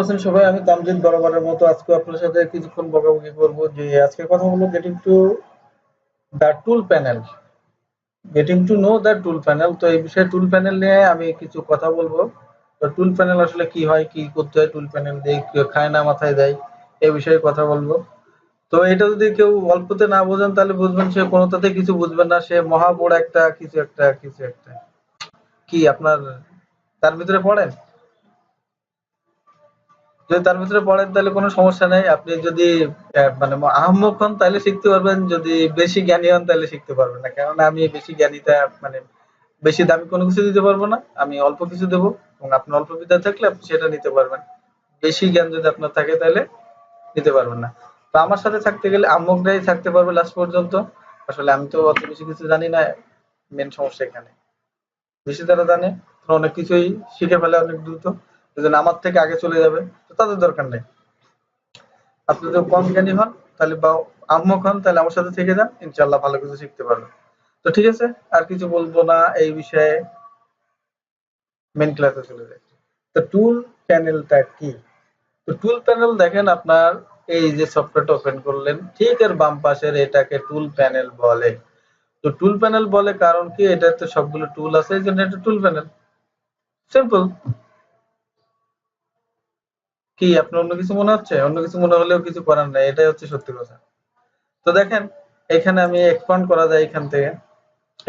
আছেন সবাই? আমি তামজিদ বরাবরের মতো আজকে আপনার সাথে কিছুক্ষণ বকাবকি করব যে আজকে কথা হলো getting to the tool panel. Getting to know the tool panel. তো এই বিষয়ে টুল প্যানেল নিয়ে আমি কিছু কথা বলবো। তো টুল প্যানেল আসলে কি হয়, কি করতে হয়, টুল প্যানেল দিয়ে কেউ খায় না মাথায় দেয়, এই বিষয়ে কথা বলবো। তো এটা যদি কেউ অল্পতে না বোঝেন তাহলে বুঝবেন সে কোনোটাতে কিছু বুঝবেন না, সে মহা বড় একটা কিছু একটা কি আপনার তার ভিতরে পড়েন। যদি তার ভিতরে পড়েন তাহলে কোনো সমস্যা নেই। আপনি যদি মানে আহাম্মক হন তাহলে শিখতে পারবেন, যদি বেশি জ্ঞানী হন তাহলে শিখতে পারবেন না। কেননা আমি বেশি জ্ঞানীটা মানে বেশি দামি কোনো কিছু দিতে পারবো না, আমি অল্প কিছু দেবো এবং আপনার অল্প বিদ্যা থাকলে আপনি সেটা নিতে পারবেন। বেশি জ্ঞান যদি আপনার থাকে তাহলে নিতে পারবেন না। তো আমার সাথে থাকতে গেলে আম্মকরাই থাকতে পারবে লাস্ট পর্যন্ত। আসলে আমি তো অত বেশি কিছু জানি না, মেন সমস্যা এখানে। বেশি যারা জানে তারা অনেক কিছুই শিখে ফেলে অনেক দ্রুত, এজন্য আমার থেকে আগে চলে যাবে, তো তাদের দরকার নেই। আপনি যদি কম জ্ঞানী হন তাহলে বা আহম্মক হন তাহলে আমার সাথে থেকে যান, ইনশাল্লাহ ভালো কিছু শিখতে পারবেন। তো ঠিক আছে, আর কিছু বলবো না এই বিষয়ে, মেন ক্লাসে চলে যাই। তো টুল প্যানেলটা কি? তো টুল প্যানেল দেখেন, আপনার এই যে সফটওয়্যারটা ওপেন করলেন ঠিক এর বাম পাশের এটাকে টুল প্যানেল বলে। তো টুল প্যানেল বলে কারণ কি, এটাতে সবগুলো টুল আছে এই জন্য এটা টুল প্যানেল। সিম্পল। কি আপনার অন্য কিছু মনে হচ্ছে? অন্য কিছু মনে হলেও কিছু করার নাই, এটাই হচ্ছে সত্যি কথা। তো দেখেন, এখানে আমি এক্সপান্ড করা যায় এখান থেকে।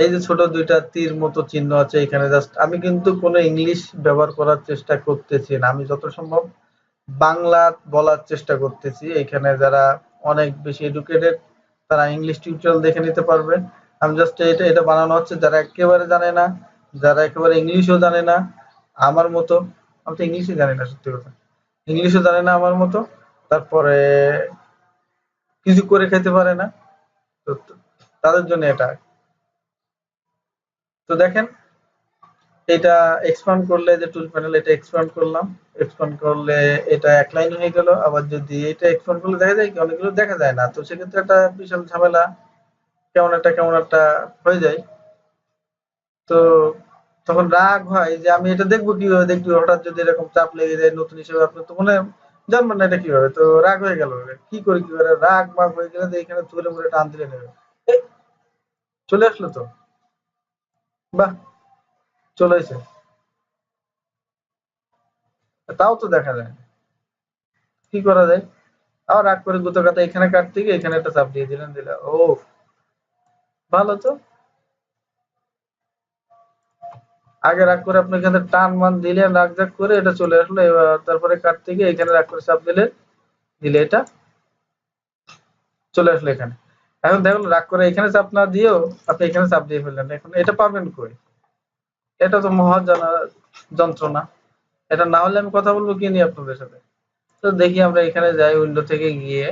এই যে ছোট দুইটা তীর মতো চিহ্ন আছে এখানে, জাস্ট আমি কিন্তু কোনো ইংলিশ ব্যবহার করার চেষ্টা করতেছি না, আমি যত সম্ভব বাংলা বলার চেষ্টা করতেছি। এখানে যারা অনেক বেশি এডুকেটেড তারা ইংলিশ টিউটোরিয়াল দেখে নিতে পারবে। আমি জাস্ট এটা বানানো হচ্ছে যারা একেবারে জানে না, যারা একেবারে ইংলিশও জানে না আমার মতো। আমি তো ইংলিশই জানি না সত্যি কথা, ইংলিশও জানে না আমার মতো, তারপরে কিছু করে খেতে পারে না, তো তাদের জন্য এটা। তো দেখেন, এটা এক্সপান্ড করলে যে টুল প্যানেল, এটা এক্সপান্ড করলাম, এক্সপান্ড করলে এটা এক লাইন হয়ে গেল। আবার যদি এটা এক্সপান্ড করলে দেখা যায় কি অনেকগুলো দেখা যায় না, তো সেক্ষেত্রে একটা বিশাল ঝামেলা, কেমন একটা হয়ে যায়। তো তখন রাগ হয় যে আমি এটা দেখবো কিভাবে, দেখবো হঠাৎ যদি এরকম চাপ লেগে যায় নতুন হিসেবে, আপনি তো মনে জানবেন না এটা কিভাবে, তো রাগ হয়ে গেল, কি করি কি করে, রাগ মাগ হয়ে গেলে এখানে চলে মরে টান দিলে নেবে। এই, চলে আসলো তো, বাহ, চলে এসে তাও তো দেখা যায়। কি করা যায়? আবার রাগ করে গুতো কথা এখানে কাটতে গিয়ে এখানে একটা চাপ দিয়ে দিলেন, দিলে ও ভালো তো। আগে রাগ করে আপনি এখানে টান মান দিলেন, রাগ জাগ করে এটা চলে আসলো, এবার তারপরে কাটতে গিয়ে এখানে রাগ করে চাপ দিলে দিলে এটা চলে আসলো এখানে। এখন দেখুন, রাগ করে এখানে চাপ না দিয়েও আপনি এখানে চাপ দিয়ে ফেললেন, এখন এটা পাবেন কই? এটা তো মহা যন্ত্রণা। এটা না হলে আমি কথা বলবো কি নিয়ে আপনাদের সাথে? তো দেখি আমরা এখানে যাই, উইন্ডো থেকে গিয়ে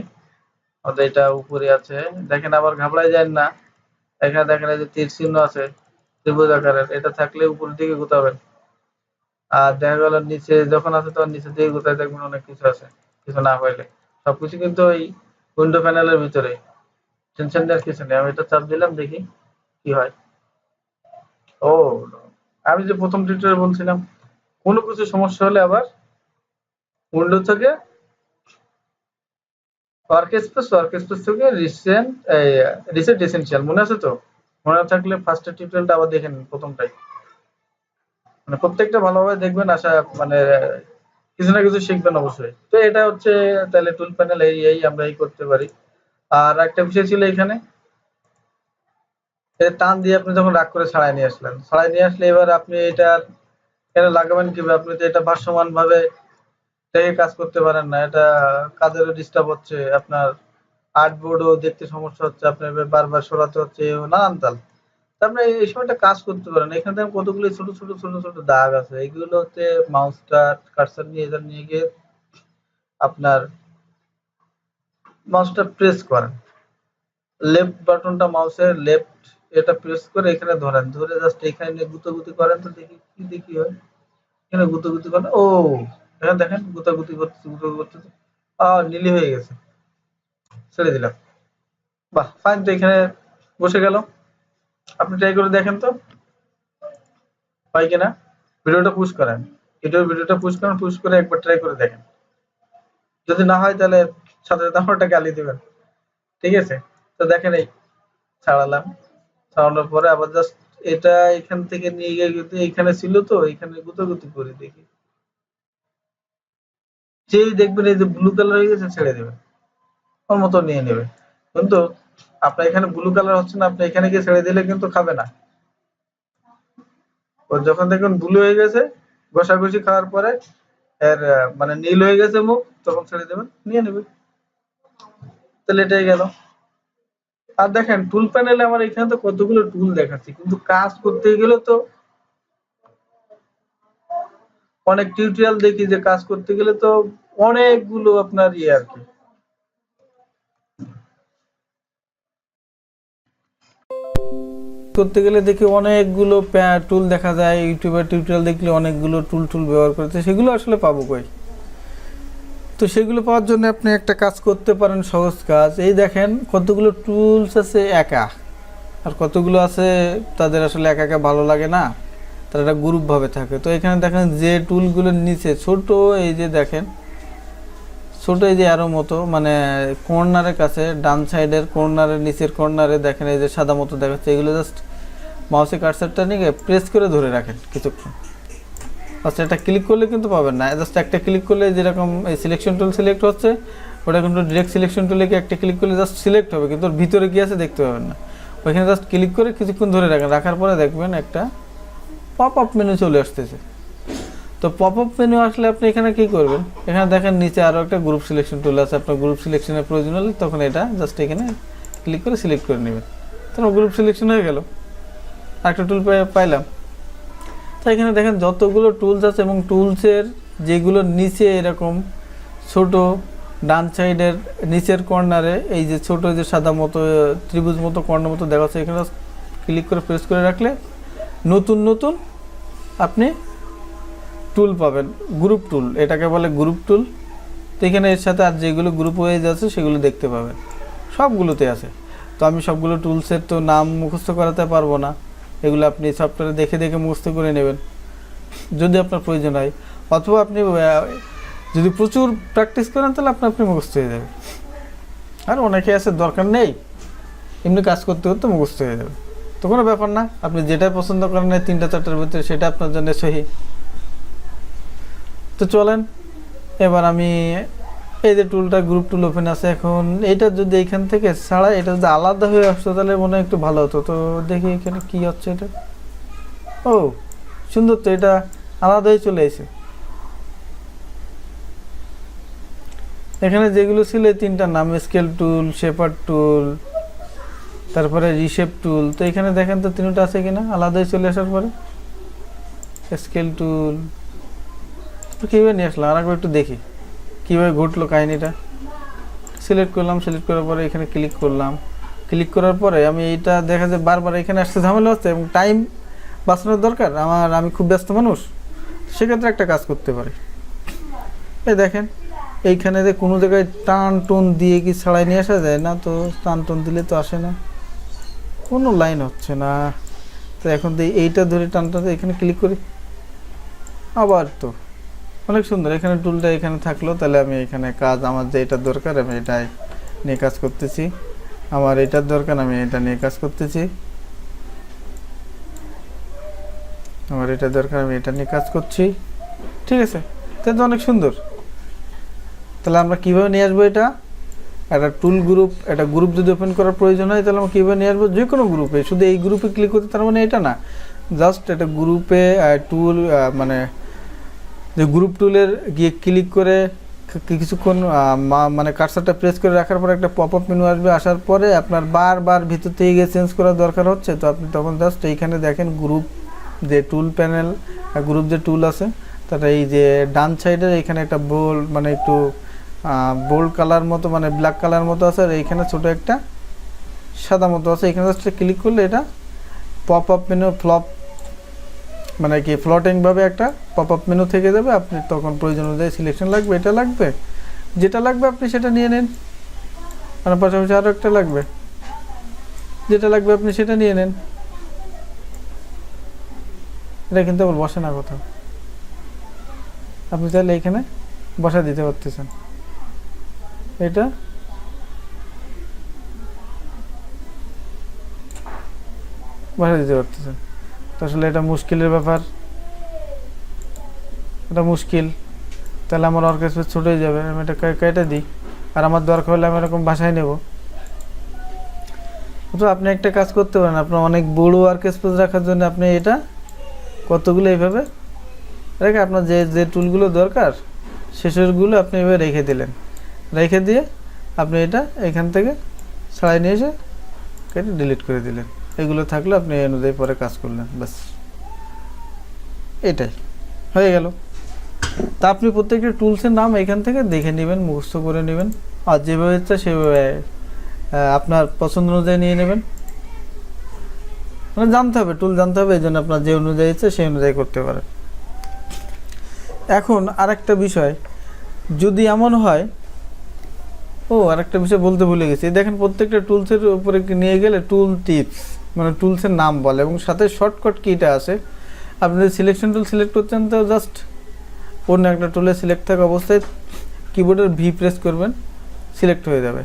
আমাদের এটা উপরে আছে, দেখেন আবার ঘাবড়ায় যায় না। এখানে দেখেন এই যে তীর চিহ্ন আছে ত্রিভুজ আকারের, এটা থাকলে উপরের দিকে গুতাবেন। আর দেখা গেল নিচে যখন আছে তখন নিচের দিকে গুতায় দেখবেন অনেক কিছু আছে, কিছু না পাইলে। সবকিছু কিন্তু ওই উইন্ডো প্যানেলের ভিতরে, টেনশন নেওয়ার কিছু নেই। আমি এটা চাপ দিলাম, দেখি কি হয়। ও, আমি যে প্রথম টিউটোরিয়ালে বলছিলাম কোনো কিছু সমস্যা হলে আবার উইন্ডো থেকে ওয়ার্ক স্পেস থেকে রিসেট এসেনশিয়াল, মনে আছে তো? মনে থাকলে ফার্স্ট টিউটোরিয়ালটা আবার দেখে নিন, প্রথমটাই। মানে প্রত্যেকটা ভালোভাবে দেখবেন, আশা মানে কিছু না কিছু শিখবেন অবশ্যই। তো এটা হচ্ছে তাহলে টুল প্যানেল, এই আমরা এই করতে পারি। আর একটা বিষয় ছিল এখানে, টান দিয়ে আপনি যখন রাগ করে ছাড়াই নিয়ে আসলেন, ছাড়াই নিয়ে আসলে এবার আপনি এটা কেন লাগাবেন কিভাবে? আপনি তো এটা ভাসমান ভাবে থেকে কাজ করতে পারেন না, এটা কাজেরও ডিস্টার্ব হচ্ছে, আপনার আর্টবোর্ডও দেখতে সমস্যা হচ্ছে, আপনার বারবার সরাতে হচ্ছে, নানান তাল। তারপরে এই সময়টা কাজ করতে পারেন। এখানে দেখেন কতগুলি ছোট ছোট দাগ আছে, এগুলোতে মাউসটা কার্সার নিয়ে গিয়ে আপনার মাউসটা প্রেস করেন, লেফট বাটনটা মাউসের লেফট এটা প্রেস করে এখানে ধরেন, ধরে জাস্ট এখানে নিয়ে গুতাগুতি করেন, তো দেখি হয়। এখানে গুতাগুতি করেন, ও এখানে দেখেন গুতাগুতি করতেছে, গুতাগুতি করতেছে, নীলি হয়ে গেছে, ছেড়ে দিলাম। বাহ, ফাইন, তো এখানে বসে গেল। আপনি ট্রাই করে দেখেন তো হয় কিনা। ভিডিওটা পুশ করেন, ভিডিওটা পুশ করেন, পুশ করে একবার ট্রাই করে দেখেন। যদি না হয় তাহলে সাথে সাথে আমার একটা গালি দিবেন। ঠিক আছে? তো দেখেন এই ছাড়ালাম, ছাড়ানোর পরে আবার জাস্ট এটা এখান থেকে নিয়ে গিয়ে কিন্তু এখানে ছিল তো এখানে গুতাগুতি করে দেখি, যেই দেখবেন এই যে ব্লু কালার হয়ে গেছে ছেড়ে দেবেন, ওর মতো নিয়ে নেবে। কিন্তু আপনার এখানে ব্লু কালার হচ্ছে না, আপনি এখানে গিয়ে ছেড়ে দিলে কিন্তু খাবে না। ও যখন দেখবেন ব্লু হয়ে গেছে ঘষাঘষি খাওয়ার পরে এর মানে নীল হয়ে গেছে মুখ, তখন ছেড়ে দেবেন, নিয়ে নেবে। তাহলে এটাই গেল। আর দেখেন টুল প্যানেলে আমার এখানে তো কতগুলো টুল দেখাচ্ছি, কিন্তু কাজ করতে গেলে তো অনেক টিউটোরিয়াল দেখি যে কাজ করতে গেলে তো অনেকগুলো আপনার ইয়ে আর কি, করতে গেলে দেখি অনেকগুলো টুল দেখা যায়, ইউটিউবের টিউটোরিয়াল দেখলে অনেকগুলো টুল ব্যবহার করতে, সেগুলো আসলে পাবো কই? তো সেগুলো পাওয়ার জন্য আপনি একটা কাজ করতে পারেন, সহজ কাজ। এই দেখেন কতগুলো টুলস আছে একা, আর কতগুলো আছে তাদের আসলে একা একা ভালো লাগে না, তারা একটা গ্রুপভাবে থাকে। তো এখানে দেখেন যে টুলগুলোর নিচে ছোট, এই যে দেখেন ছোট এই যে আরো মতো মানে কর্নারের কাছে ডান সাইডের কর্নারের নিচের কর্নারে দেখেন এই যে সাদা মতো দেখাচ্ছে, এগুলো জাস্ট মাউসে কার্সারটা নিয়ে প্রেস করে ধরে রাখেন কিছুক্ষণ। আচ্ছা, এটা ক্লিক করলে কিন্তু পাবেন না, জাস্ট একটা ক্লিক করলে যেরকম এই সিলেকশন টুল সিলেক্ট হচ্ছে, ওটা কিন্তু ডিরেক্ট সিলেকশন টুলে কি একটা ক্লিক করলে জাস্ট সিলেক্ট হবে, কিন্তু ওর ভিতরে কি আছে দেখতে পাবেন না। ওইখানে জাস্ট ক্লিক করে কিছুক্ষণ ধরে রাখেন, রাখার পরে দেখবেন একটা পপ আপ মেনু চলে আসতেছে। তো পপ আপ মেনু আসলে আপনি এখানে কি করবেন, এখানে দেখেন নিচে আরও একটা গ্রুপ সিলেকশন টুল আছে, আপনার গ্রুপ সিলেকশনের প্রয়োজন হলে তখন এটা জাস্ট এখানে ক্লিক করে সিলেক্ট করে নেবেন, তারপর গ্রুপ সিলেকশন হয়ে গেল, আরেকটা টুল পাইলাম। তো এখানে দেখেন যতগুলো টুলস আছে এবং টুলসের যেগুলো নিচে এরকম ছোট ডান সাইডের নিচের কর্নারে এই যে ছোট যে সাদা মতো ত্রিভুজ মতো কর্নার মতো দেখা যাচ্ছে, এখানে ক্লিক করে প্রেস করে রাখলে নতুন নতুন আপনি টুল পাবেন, গ্রুপ টুল এটাকে বলে গ্রুপ টুল। তো এখানে এর সাথে আর যেগুলো গ্রুপ হয়ে যাচ্ছে সেগুলো দেখতে পাবেন, সবগুলোতে আছে। তো আমি সবগুলো টুলসের তো নাম মুখস্থ করাতে পারবো না, এগুলো আপনি সফটওয়্যারে দেখে দেখে মুখস্থ করে নেবেন যদি আপনার প্রয়োজন হয়, অথবা আপনি যদি প্রচুর প্র্যাকটিস করেন তাহলে আপনি মুখস্থ হয়ে যাবে। আর অনেকে আছে দরকার নেই, এমনি কাজ করতে করতে মুখস্থ হয়ে যাবে, তো কোনো ব্যাপার না, আপনি যেটা পছন্দ করেন এই 3-4টার ভিতরে সেটা আপনার জন্য সহি। তো চলেন এবার আমি এই যে টুলটা গ্রুপ টুল ওপেন আছে, এখন এটা যদি এইখান থেকে ছাড়া এটা যদি আলাদা হয়ে আসতো তাহলে মনে হয় একটু ভালো হতো। তো দেখি এখানে কি হচ্ছে, এটা ও সুন্দর, তো এটা আলাদা হয়ে চলে এসে এখানে যেগুলো ছিল এই 3টার নাম স্কেল টুল, শেপার টুল, তারপরে রিশেপ টুল। তো এখানে দেখেন তো 3টা আছে কিনা আলাদা হয়ে চলে আসার পরে স্কেল টুল কীভাবে নিয়ে আসলাম, আর একবার একটু দেখি কীভাবে ঘটলো কাহিনিটা। সিলেক্ট করলাম, সিলেক্ট করার পরে এখানে ক্লিক করলাম, ক্লিক করার পরে আমি এইটা দেখা যায় বারবার এখানে আসতে ঝামেলা হচ্ছে এবং টাইম বাঁচানোর দরকার আমার, আমি খুব ব্যস্ত মানুষ, সেক্ষেত্রে একটা কাজ করতে পারি। এই দেখেন এইখানে যে কোনো জায়গায় টান টোন দিয়ে কি ছাড়াই নিয়ে আসা যায় না, তো টান টোন দিলে তো আসে না, কোনো লাইন হচ্ছে না। তো এখন তো এইটা ধরে টানটা এখানে ক্লিক করি, আবার তো অনেক সুন্দর এখানে টুলটা এখানে থাকলো। তাহলে আমি এখানে কাজ আমার যে এটা দরকার আমি এটাই নিয়ে কাজ করতেছি, আমার এটার দরকার আমি এটা নিয়ে কাজ করতেছি, আমার এটা দরকার আমি এটা নিয়ে কাজ করছি। ঠিক আছে, তাহলে অনেক সুন্দর। তাহলে আমরা কীভাবে নিয়ে আসবো এটা, একটা টুল গ্রুপ, একটা গ্রুপ যদি ওপেন করার প্রয়োজন হয় তাহলে আমরা কীভাবে নিয়ে আসবো, যে কোনো গ্রুপে, শুধু এই গ্রুপে ক্লিক করতে তার মানে এটা না, জাস্ট একটা গ্রুপে টুল মানে যে গ্রুপ টুলের গিয়ে ক্লিক করে কিছুক্ষণ মানে কার্সারটা প্রেস করে রাখার পরে একটা পপ আপ মেনু আসবে, আসার পরে আপনার বারবার ভিতর থেকে গিয়ে চেঞ্জ করার দরকার হচ্ছে, তো আপনি তখন জাস্ট এইখানে দেখেন গ্রুপ যে টুল প্যানেল, গ্রুপ যে টুল আছে তাটা এই যে ডান সাইডের এখানে একটা বোল্ড মানে একটু বোল্ড কালার মতো মানে ব্ল্যাক কালার মতো আছে, আর এইখানে ছোটো একটা সাদা মতো আছে, এখানে জাস্ট ক্লিক করলে এটা পপ আপ মেনু মানে কি ফ্লোটিংভাবে একটা পপ আপ মেনু থেকে যাবে, আপনি তখন প্রয়োজন অনুযায়ী সিলেকশন লাগবে, এটা লাগবে, যেটা লাগবে আপনি সেটা নিয়ে নেন, আর পাশাপাশি আরও একটা লাগবে, যেটা লাগবে আপনি সেটা নিয়ে নেন। এটা কিন্তু আবার বসে না কোথাও, আপনি চাইলে এখানে বসা দিতে পারতেছেন। এটা বসাই দিতে পারতেছেন। তো আসলে এটা মুশকিলের ব্যাপার, এটা মুশকিল। তাহলে আমার ওয়ার্ক স্পেস ছোট হয়ে যাবে, আমি এটা কেটে দিই। আর আমার দরকার হলে আমি এরকম বাসায় নেব। তো আপনি একটা কাজ করতে পারেন, আপনার অনেক বড় ওয়ার্ক স্পেস রাখার জন্য আপনি এটা কতগুলো এইভাবে রেখে আপনার যে যে টুলগুলো দরকার সেসবগুলো আপনি এভাবে রেখে দিলেন। রেখে দিয়ে আপনি এটা এখান থেকে ছাড়াই নিয়ে এসে কেটে ডিলিট করে দিলেন। এগুলো থাকলে আপনি এই অনুযায়ী পরে কাজ করলেন, ব্যাস এটাই হয়ে গেল। তা আপনি প্রত্যেকটা টুলসের নাম এখান থেকে দেখে নেবেন, মুখস্থ করে নেবেন, আর যেভাবে ইচ্ছা সেভাবে আপনার পছন্দ অনুযায়ী নিয়ে নেবেন। মানে জানতে হবে, টুল জানতে হবে, এই জন্য আপনার যে অনুযায়ী ইচ্ছে সেই অনুযায়ী করতে পারেন। এখন আরেকটা বিষয়, যদি এমন হয়, আরেকটা বিষয় বলতে ভুলে গেছি, দেখেন প্রত্যেকটা টুলসের উপরে নিয়ে গেলে টুল টিপস মানে টুলসের নাম বলে এবং সাথে শর্টকাট কিটা আছে। আপনি যদি সিলেকশন টুল সিলেক্ট করছেন তো জাস্ট অন্য একটা টুলে সিলেক্ট থাকা অবস্থায় কিবোর্ডের ভি প্রেস করবেন, সিলেক্ট হয়ে যাবে।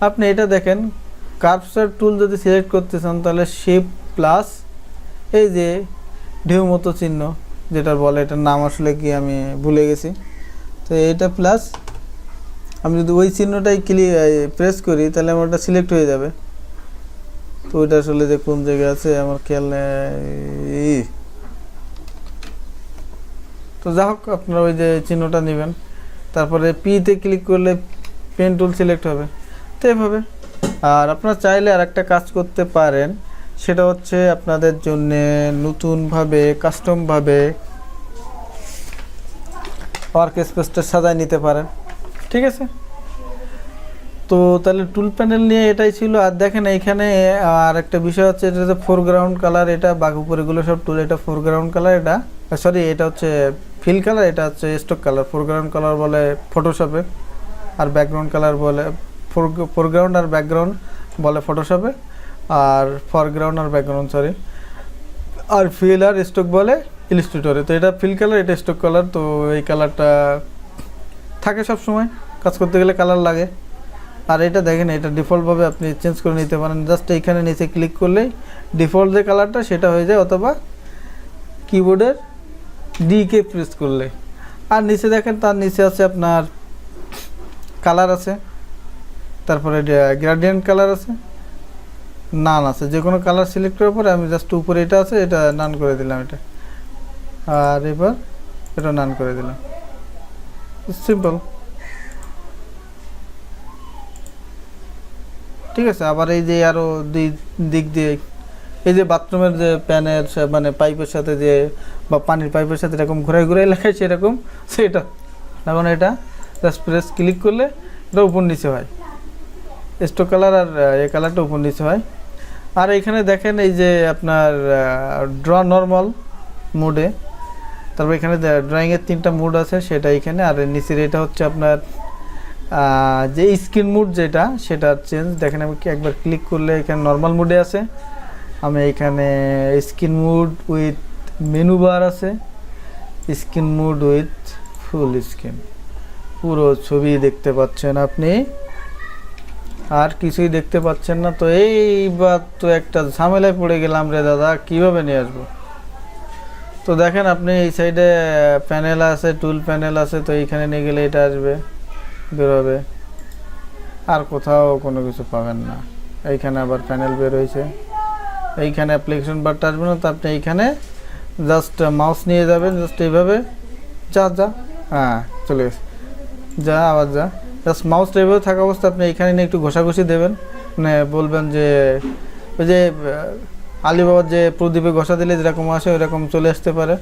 আপনি এটা দেখেন কার্সর টুল যদি সিলেক্ট করতে চান তাহলে শেপ প্লাস এই যে ঢেউ মতো চিহ্ন যেটা বলে, এটার নাম আসলে কি আমি ভুলে গেছি, তো এটা প্লাস আমি যদি ওই চিহ্নটাই প্রেস করি তাহলে আমার ওটা সিলেক্ট হয়ে যাবে। তো ওইটা আসলে যে কোন জায়গায় আছে আমার খেয়াল নেই। তো যা হোক আপনারা ওই যে চিহ্নটা নেবেন, তারপরে পিতে ক্লিক করলে পেন টুল সিলেক্ট হবে। তো এভাবে। আর আপনারা চাইলে আর একটা কাজ করতে পারেন, সেটা হচ্ছে আপনাদের জন্য নতুনভাবে কাস্টমভাবে ওয়ার্ক স্পেসটা সাজায় নিতে পারেন, ঠিক আছে। তো তাহলে টুল প্যানেল নিয়ে এটাই ছিল। আর দেখেন এইখানে আর একটা বিষয় হচ্ছে, এটা হচ্ছে ফোরগ্রাউন্ড কালার, এটা বাঘ উপরেগুলো সব টুল, এটা ফোরগ্রাউন্ড কালার, এটা সরি এটা হচ্ছে ফিল কালার, এটা হচ্ছে স্টক কালার। ফোরগ্রাউন্ড কালার বলে ফটোশপে, আর ব্যাকগ্রাউন্ড কালার বলে ফোরগ্রাউন্ড আর ব্যাকগ্রাউন্ড বলে ফটোশপে, আর ফরগ্রাউন্ড আর ব্যাকগ্রাউন্ড সরি, আর ফিল আর স্টক বলে ইলাস্ট্রেটরে। তো এটা ফিল কালার, এটা স্টক কালার। তো এই কালারটা থাকে সব সময়, কাজ করতে গেলে কালার লাগে। আর এটা দেখেন এটা ডিফল্টভাবে আপনি চেঞ্জ করে নিতে পারেন, জাস্ট এইখানে নিচে ক্লিক করলেই ডিফল্ট যে কালারটা সেটা হয়ে যায়, অথবা কিবোর্ডের ডিকে প্রেস করলে। আর নিচে দেখেন তার নিচে আছে আপনার কালার আছে, তারপরে গ্রেডিয়েন্ট কালার আছে, নান আছে। যে কোনো কালার সিলেক্ট করার পরে আমি জাস্ট উপরে এটা আছে এটা নান করে দিলাম এটা, আর এবার এটা নান করে দিলাম, সিম্পল, ঠিক আছে। আবার এই যে আরও দুই দিক দিয়ে এই যে বাথরুমের যে প্যানের মানে পাইপের সাথে যে বা পানির পাইপের সাথে এরকম ঘুরাই ঘুরাই লেখায় সেরকম সেটা, এখন এটা জাস্ট প্রেস ক্লিক করলে এটা উপর নিচে হয়, স্টক কালার আর এই কালারটা উপর নিচে হয়। আর এখানে দেখেন এই যে আপনার ড্র নর্মাল মোডে, তারপর এখানে ড্রয়িংয়ের 3টা মোড আছে সেটা এখানে। আর নিচের এটা হচ্ছে আপনার যে স্ক্রিন মোড যেটা সেটা চেঞ্জ। দেখেন আমি একবার ক্লিক করলে এখানে নর্মাল মোডে আছে, আমি এখানে screen mode with menu bar আছে, screen mode with full screen, পুরো ছবি দেখতে পাচ্ছেন আপনি, আর কিছুই দেখতে পাচ্ছেন না। তো এইবার তো একটা ঝামেলায় পড়ে গেলাম রে দাদা, কিভাবে নিয়ে আসবো। তো দেখেন আপনি এই সাইডে প্যানেল আছে, টুল প্যানেল আছে, তো এইখানে নিয়ে গেলে এটা আসবে, বেরোবে, আর কোথাও কোনো কিছু পাবেন না। এইখানে আবার প্যানেল বের হয়েছে, এইখানে অ্যাপ্লিকেশন বারটা আসবে না, তো আপনি এইখানে জাস্ট মাউস নিয়ে যাবেন, জাস্ট এইভাবে যা হ্যাঁ চলে গেছে, যা আবার যা, জাস্ট মাউসটা এইভাবে থাকা অবস্থা আপনি এইখানে নিয়ে একটু ঘষাঘষি দেবেন, মানে বলবেন যে ওই যে আলিবাবার যে প্রদীপে ঘষা দিলে যেরকম আসে ওইরকম চলে আসতে পারে।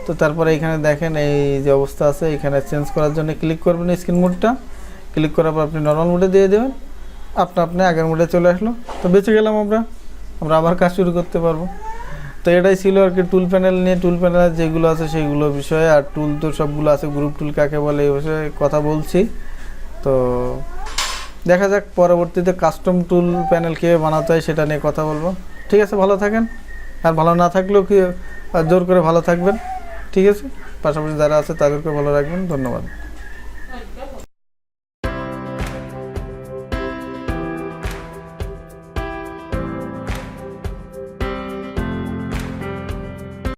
তো তারপরে এইখানে দেখেন এই যে অবস্থা আছে, এখানে চেঞ্জ করার জন্য ক্লিক করবেন স্ক্রিন মোডটা, ক্লিক করার পর আপনি নর্মাল মোডে দিয়ে দেবেন, আপনি আগের মোডে চলে আসলো। তো বেঁচে গেলাম আমরা আবার কাজ শুরু করতে পারবো। তো এটাই ছিল আর কি টুল প্যানেল নিয়ে, টুল প্যানেল যেগুলো আছে সেইগুলো বিষয়ে। আর টুল তো সবগুলো আছে, গ্রুপ টুল কাকে বলে এই বিষয়ে কথা বলছি। তো দেখা যাক পরবর্তীতে কাস্টম টুল প্যানেল কীভাবে বানাতে হয় সেটা নিয়ে কথা বলবো। ঠিক আছে, ভালো থাকেন। আর ভালো না থাকলেও কি জোর করে ভালো থাকবেন, ঠিক আছে। পাশাপাশি যারা আছে তাদেরকে ভালো রাখবেন। ধন্যবাদ।